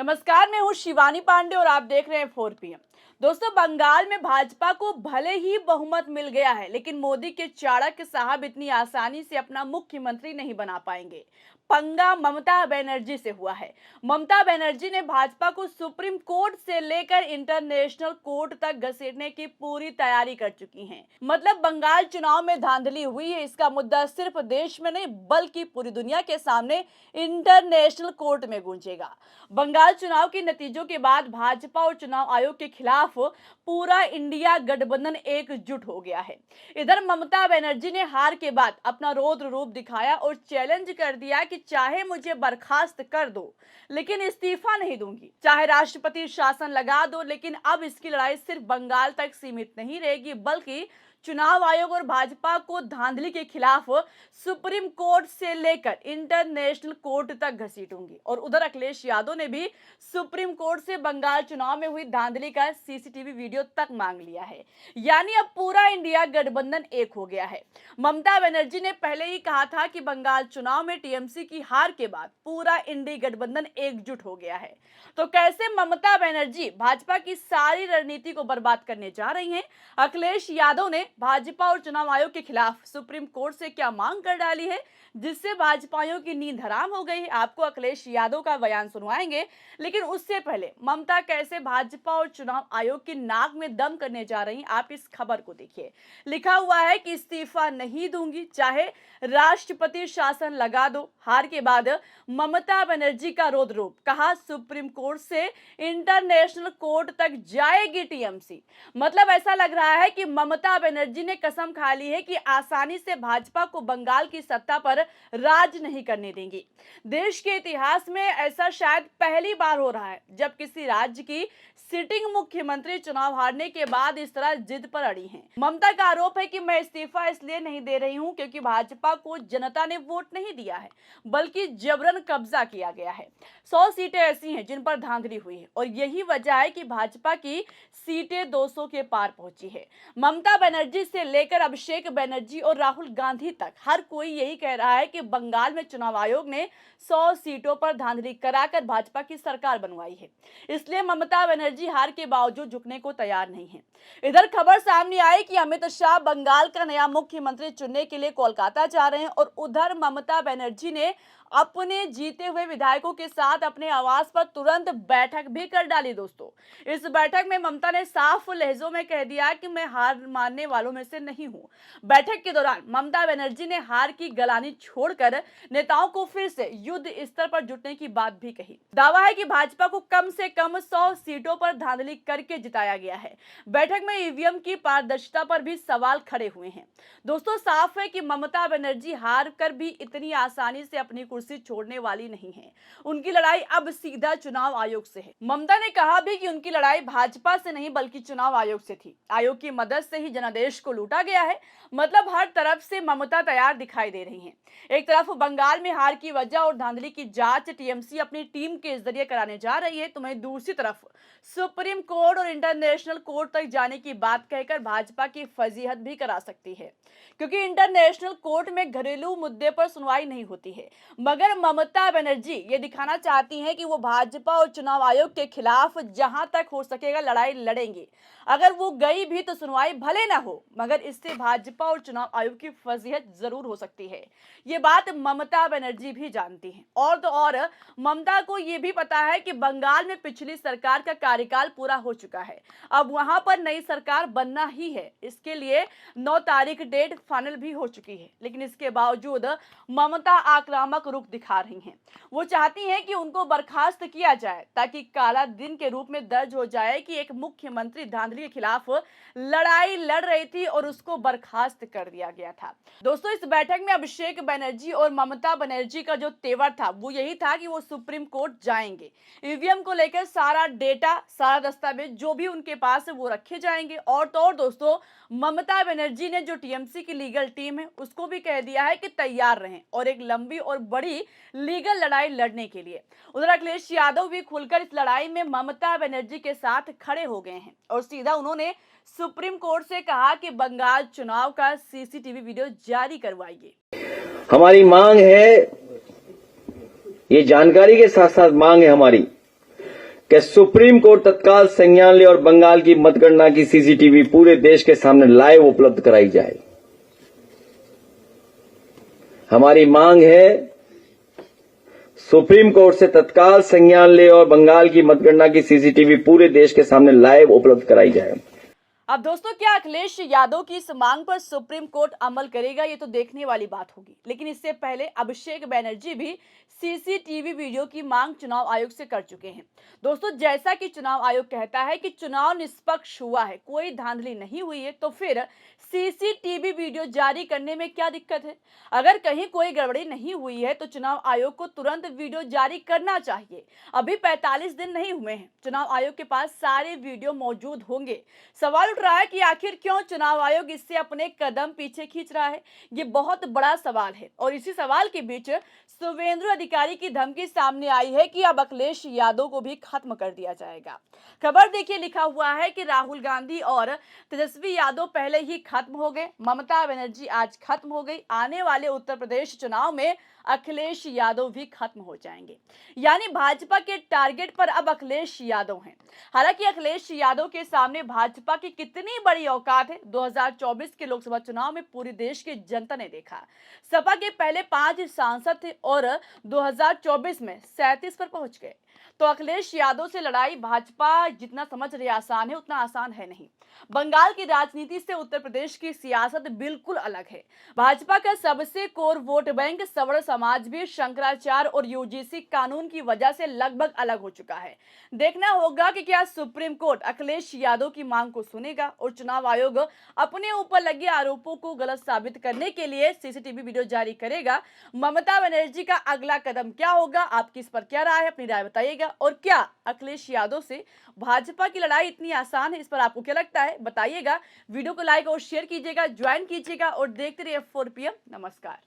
नमस्कार, मैं हूँ शिवानी पांडे और आप देख रहे हैं 4 PM। दोस्तों, बंगाल में भाजपा को भले ही बहुमत मिल गया है, लेकिन मोदी के चाणक्य साहब इतनी आसानी से अपना मुख्यमंत्री नहीं बना पाएंगे। पंगा ममता बनर्जी से हुआ है। ममता बनर्जी ने भाजपा को सुप्रीम कोर्ट से लेकर इंटरनेशनल कोर्ट तक घसीटने की पूरी तैयारी कर चुकी हैं। मतलब बंगाल चुनाव में धांधली हुई है, इसका मुद्दा सिर्फ देश में नहीं बल्कि पूरी दुनिया के सामने इंटरनेशनल कोर्ट में गूंजेगा। बंगाल चुनाव के नतीजों के बाद भाजपा और चुनाव आयोग के खिलाफ पूरा इंडिया गठबंधन एकजुट हो गया है। इधर ममता बनर्जी ने हार के बाद अपना रौद्र रूप दिखाया और चैलेंज कर दिया कि चाहे मुझे बर्खास्त कर दो, लेकिन इस्तीफा नहीं दूंगी। चाहे राष्ट्रपति शासन लगा दो, लेकिन अब इसकी लड़ाई सिर्फ बंगाल तक सीमित नहीं रहेगी, बल्कि चुनाव आयोग और भाजपा को धांधली के खिलाफ सुप्रीम कोर्ट से लेकर इंटरनेशनल कोर्ट तक घसीटूंगी। और उधर अखिलेश यादव ने भी सुप्रीम कोर्ट से बंगाल चुनाव में हुई धांधली का सीसीटीवी वीडियो तक मांग लिया है। यानी अब पूरा इंडिया गठबंधन एक हो गया है। ममता बनर्जी ने पहले ही कहा था कि बंगाल चुनाव में टीएमसी की हार के बाद पूरा इंडिया गठबंधन एकजुट हो गया है। तो कैसे ममता बनर्जी भाजपा की सारी रणनीति को बर्बाद करने जा रही हैं? अखिलेश यादव ने भाजपा और चुनाव आयोग के खिलाफ सुप्रीम कोर्ट से क्या मांग कर डाली है, जिससे भाजपाइयों की नींद हराम हो गई? आपको अखिलेश यादव का बयान सुनवाएंगे, लेकिन उससे पहले ममता कैसे भाजपा और चुनाव आयोग की नाक में दम करने जा रही, आप इस खबर को देखिए। लिखा हुआ है कि इस्तीफा नहीं दूंगी, चाहे राष्ट्रपति शासन लगा दो। हार के बाद ममता बनर्जी का रौद्र रूप, कहा सुप्रीम कोर्ट से इंटरनेशनल कोर्ट तक जाएगी टीएमसी। मतलब ऐसा लग रहा है कि ममता बनर्जी ने कसम खा ली है कि आसानी से भाजपा को बंगाल की सत्ता पर राज नहीं करने देंगी। देश के इतिहास में ऐसा शायद पहली बार हो रहा है जब किसी राज्य की सिटिंग मुख्यमंत्री चुनाव हारने के बाद इस तरह जिद पर अड़ी हैं। ममता का आरोप है कि मैं इस्तीफा इसलिए नहीं दे रही हूं क्योंकि भाजपा को जनता ने वोट नहीं दिया है, बल्कि जबरन कब्जा किया गया है। 100 सीटें ऐसी हैं जिन पर धांधली हुई है और यही वजह है कि भाजपा की सीटें 200 के पार पहुंची है। ममता बनर्जी से लेकर अभिषेक बनर्जी और राहुल गांधी तक हर कोई यही कह रहा है कि बंगाल में चुनाव आयोग ने 100 सीटों पर धांधली कराकर भाजपा की सरकार बनवाई है। इसलिए ममता बनर्जी हार के बावजूद झुकने को तैयार नहीं है। इधर खबर सामने आई कि अमित शाह बंगाल का नया मुख्यमंत्री चुनने के लिए कोलकाता जा रहे हैं और उधर ममता बनर्जी ने अपने जीते हुए विधायकों के साथ अपने आवास पर तुरंत बैठक भी कर डाली। दोस्तों, इस बैठक में ममता ने साफ लहजों में कह दिया कि मैं हार मानने वालों में से नहीं हूं। बैठक के दौरान ममता बनर्जी ने हार की गलानी छोड़कर नेताओं को फिर से युद्ध स्तर पर जुटने की बात भी कही। दावा है कि भाजपा को कम से कम 100 सीटों पर धांधली करके जिताया गया है। बैठक में ईवीएम की पारदर्शिता पर भी सवाल खड़े हुए हैं। दोस्तों, साफ है कि ममता बनर्जी हार कर भी इतनी आसानी से अपनी कुर्सी छोड़ने वाली नहीं है। उनकी लड़ाई अब सीधा चुनाव आयोग से है। ममता ने कहा भी कि उनकी लड़ाई भाजपा से नहीं बल्कि चुनाव आयोग से थी। आयोग की मदद से ही जनादेश को लूटा गया है। मतलब हर तरफ से ममता तैयार दिखाई दे रही हैं। एक तरफ बंगाल में हार की वजह और धांधली की जांच टीएमसी अपनी टीम के जरिए कराने जा रही है, तो वहीं दूसरी तरफ सुप्रीम कोर्ट और इंटरनेशनल कोर्ट तक जाने की बात कहकर भाजपा की फजीहत भी करा सकती है, क्योंकि इंटरनेशनल कोर्ट में घरेलू मुद्दे पर सुनवाई नहीं होती है। मगर ममता बनर्जी ये दिखाना चाहती हैं कि वो भाजपा और चुनाव आयोग के खिलाफ जहां तक हो सकेगा लड़ाई लड़ेंगे। अगर वो गई भी तो सुनवाई भले ना हो, मगर इससे भाजपा और चुनाव आयोग की फजीहत जरूर हो सकती है। ये बात ममता बनर्जी भी जानती हैं। और तो और ममता को ये भी पता है कि बंगाल में पिछली सरकार का कार्यकाल पूरा हो चुका है। अब वहां पर नई सरकार बनना ही है। इसके लिए 9 तारीख डेट फाइनल भी हो चुकी है, लेकिन इसके बावजूद ममता आक्रामक रुख दिखा रही हैं। वो चाहती हैं कि उनको बर्खास्त किया जाए ताकि काला दिन के रूप में दर्ज हो जाए कि एक मुख्यमंत्री धांधली के खिलाफ लड़ाई लड़ रही थी और उसको बर्खास्त कर दिया गया था। दोस्तों, इस बैठक में अभिषेक बनर्जी और ममता बनर्जी का जो तेवर था वो यही था कि वो सुप्रीम कोर्ट जाएंगे। ईवीएम को लेकर सारा डेटा, सारा दस्तावेज जो भी उनके पास है वो रखे जाएंगे। और तो और दोस्तों, ममता बनर्जी ने जो टीएमसी की लीगल टीम है उसको भी कह दिया है कि तैयार रहें और एक लंबी और बड़ी लीगल लड़ाई लड़ने के लिए। उधर अखिलेश यादव भी खुलकर इस लड़ाई में ममता बनर्जी के साथ खड़े हो गए हैं और सीधा उन्होंने सुप्रीम कोर्ट से कहा कि बंगाल चुनाव का सीसीटीवी वीडियो जारी करवाइए। हमारी मांग है, ये जानकारी के साथ साथ मांग है हमारी कि सुप्रीम कोर्ट तत्काल संज्ञान ले और बंगाल की मतगणना की सीसीटीवी पूरे देश के सामने लाइव उपलब्ध कराई जाए। हमारी मांग है सुप्रीम कोर्ट से तत्काल संज्ञान ले और बंगाल की मतगणना की सीसीटीवी पूरे देश के सामने लाइव उपलब्ध कराई जाए। अब दोस्तों, क्या अखिलेश यादव की इस मांग पर सुप्रीम कोर्ट अमल करेगा, ये तो देखने वाली बात होगी। लेकिन इससे पहले अभिषेक बैनर्जी भी सीसीटीवी वीडियो की मांग चुनाव आयोग से कर चुके हैं। दोस्तों, जैसा कि चुनाव आयोग कहता है कि चुनाव निष्पक्ष हुआ है, कोई धांधली नहीं हुई है, तो फिर सीसीटीवी वीडियो जारी करने में क्या दिक्कत है? अगर कहीं कोई गड़बड़ी नहीं हुई है तो चुनाव आयोग को तुरंत वीडियो जारी करना चाहिए। अभी 45 दिन नहीं हुए हैं, चुनाव आयोग के पास सारे वीडियो मौजूद होंगे। सवाल उठ रहा है कि आखिर क्यों चुनाव आयोग इससे अपने कदम पीछे खींच रहा है? ये बहुत बड़ा सवाल है। और इसी सवाल के बीच शुवेंदु अधिकारी की धमकी सामने आई है कि अब अखिलेश यादव को भी खत्म कर दिया जाएगा। खबर देखिए, लिखा हुआ है कि राहुल गांधी और तेजस्वी यादव पहले ही खत्म हो गए, ममता बनर्जी आज खत्म हो गई, आने वाले उत्तर प्रदेश चुनाव में अखिलेश यादव भी खत्म हो जाएंगे। यानी भाजपा के टारगेट पर अब अखिलेश यादव हैं। हालांकि अखिलेश यादव के सामने भाजपा की कितनी बड़ी औकात है, 2024 के लोकसभा चुनाव में पूरे देश की जनता ने देखा। सपा के पहले 5 सांसद थे और 2024 में 37 पर पहुंच गए। तो अखिलेश यादव से लड़ाई भाजपा जितना समझ रही आसान है, उतना आसान है नहीं। बंगाल की राजनीति से उत्तर प्रदेश की सियासत बिल्कुल अलग है। भाजपा का सबसे कोर वोट बैंक सवर्ण समाज भी शंकराचार्य और यूजीसी कानून की वजह से लगभग अलग हो चुका है। देखना होगा कि क्या सुप्रीम कोर्ट अखिलेश यादव की मांग को सुनेगा और चुनाव आयोग अपने ऊपर लगे आरोपों को गलत साबित करने के लिए सीसीटीवी वीडियो जारी करेगा। ममता बनर्जी का अगला कदम क्या होगा? आपकी इस पर क्या राय है? अपनी राय बताइएगा। और क्या अखिलेश यादव से भाजपा की लड़ाई इतनी आसान है? इस पर आपको क्या लगता है, बताइएगा। वीडियो को लाइक और शेयर कीजिएगा, ज्वाइन कीजिएगा और देखते रहिए 4 PM। नमस्कार।